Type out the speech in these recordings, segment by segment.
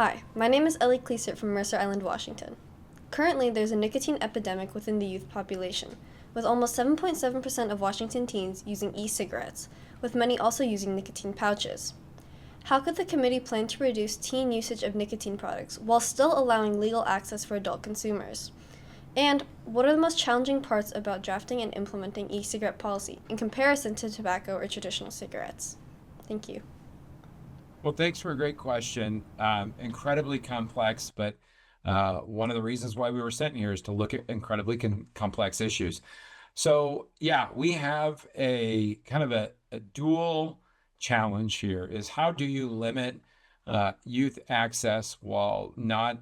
Hi, my name is Ellie Klesert from Mercer Island, Washington. Currently, there's a nicotine epidemic within the youth population, with almost 7.7% of Washington teens using e-cigarettes, with many also using nicotine pouches. How could the committee plan to reduce teen usage of nicotine products while still allowing legal access for adult consumers? And what are the most challenging parts about drafting and implementing e-cigarette policy in comparison to tobacco or traditional cigarettes? Thank you. Well, thanks for a great question. Incredibly complex, but one of the reasons why we were sent here is to look at incredibly complex issues. So, yeah, we have a kind of a dual challenge here is how do you limit youth access while not,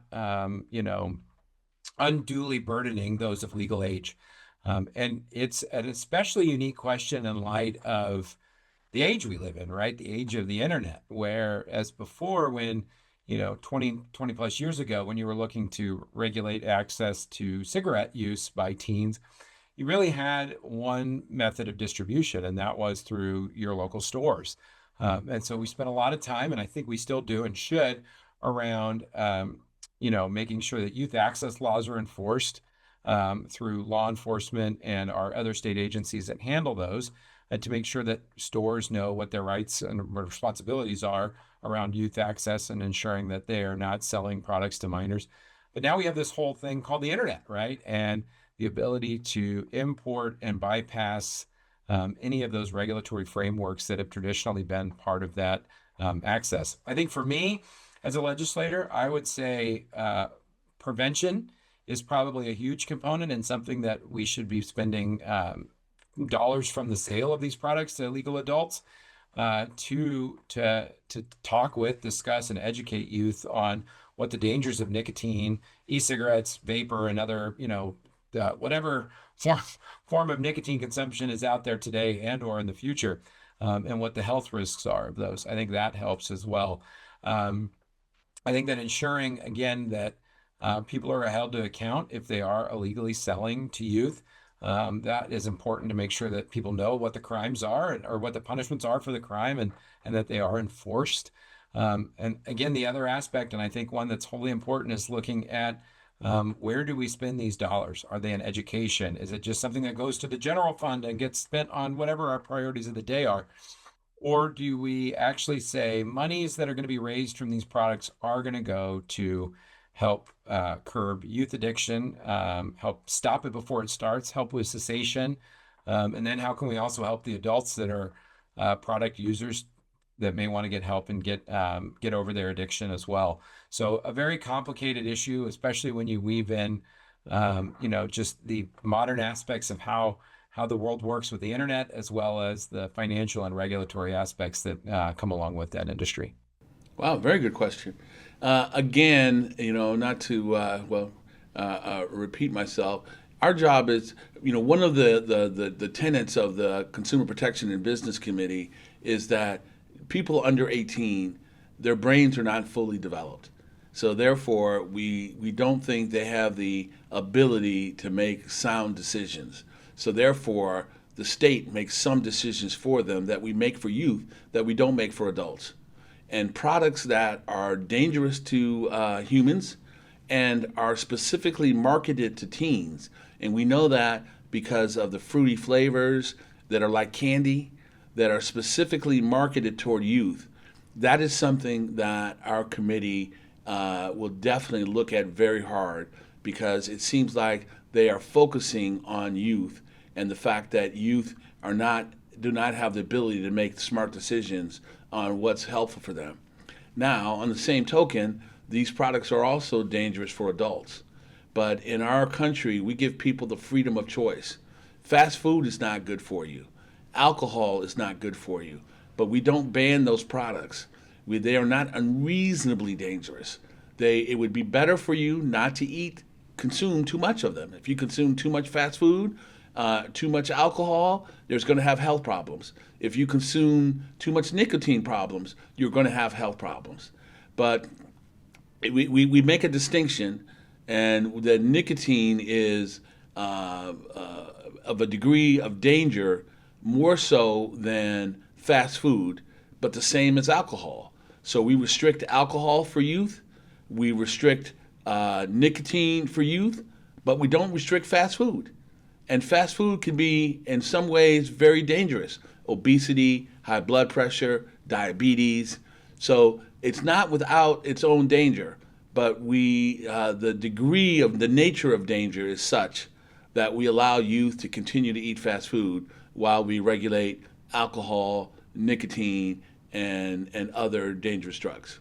unduly burdening those of legal age? And it's an especially unique question in light of the age we live in, right? The age of the internet, whereas before, when, 20 plus years ago, when you were looking to regulate access to cigarette use by teens, you really had one method of distribution, and that was through your local stores. And so we spent a lot of time, and I think we still do and should, around, making sure that youth access laws are enforced through law enforcement and our other state agencies that handle those, and to make sure that stores know what their rights and responsibilities are around youth access and ensuring that they are not selling products to minors. But now we have this whole thing called the internet, right? And the ability to import and bypass any of those regulatory frameworks that have traditionally been part of that access. I think for me, as a legislator, I would say prevention is probably a huge component and something that we should be spending dollars from the sale of these products to legal adults to talk with, discuss, and educate youth on what the dangers of nicotine, e-cigarettes, vapor, and other, whatever form of nicotine consumption is out there today and or in the future, and what the health risks are of those. I think that helps as well. I think that ensuring, again, that people are held to account if they are illegally selling to youth. That is important to make sure that people know what the crimes are or what the punishments are for the crime, and that they are enforced. And again, the other aspect, and I think one that's wholly important, is looking at where do we spend these dollars? Are they in education? Is it just something that goes to the general fund and gets spent on whatever our priorities of the day are? Or do we actually say monies that are going to be raised from these products are going to go to help curb youth addiction, help stop it before it starts, help with cessation, and then how can we also help the adults that are product users that may want to get help and get over their addiction as well. So a very complicated issue, especially when you weave in, just the modern aspects of how the world works with the internet, as well as the financial and regulatory aspects that come along with that industry. Wow, very good question. Again, not to repeat myself, our job is, one of the tenets of the Consumer Protection and Business Committee is that people under 18, their brains are not fully developed. So therefore, we don't think they have the ability to make sound decisions. So therefore, the state makes some decisions for them that we make for youth that we don't make for adults. And products that are dangerous to humans and are specifically marketed to teens. And we know that because of the fruity flavors that are like candy that are specifically marketed toward youth. That is something that our committee will definitely look at very hard, because it seems like they are focusing on youth and the fact that youth do not have the ability to make smart decisions on what's helpful for them. Now, on the same token, these products are also dangerous for adults. But in our country, we give people the freedom of choice. Fast food is not good for you. Alcohol is not good for you. But we don't ban those products. They are not unreasonably dangerous. It would be better for you not to consume too much of them. If you consume too much fast food, too much alcohol, there's going to have health problems. If you consume too much nicotine problems, you're going to have health problems. But we make a distinction, and that nicotine is of a degree of danger more so than fast food, but the same as alcohol. So we restrict alcohol for youth, we restrict nicotine for youth, but we don't restrict fast food. And fast food can be, in some ways, very dangerous. Obesity, high blood pressure, diabetes. So it's not without its own danger, but the degree of the nature of danger is such that we allow youth to continue to eat fast food while we regulate alcohol, nicotine, and other dangerous drugs.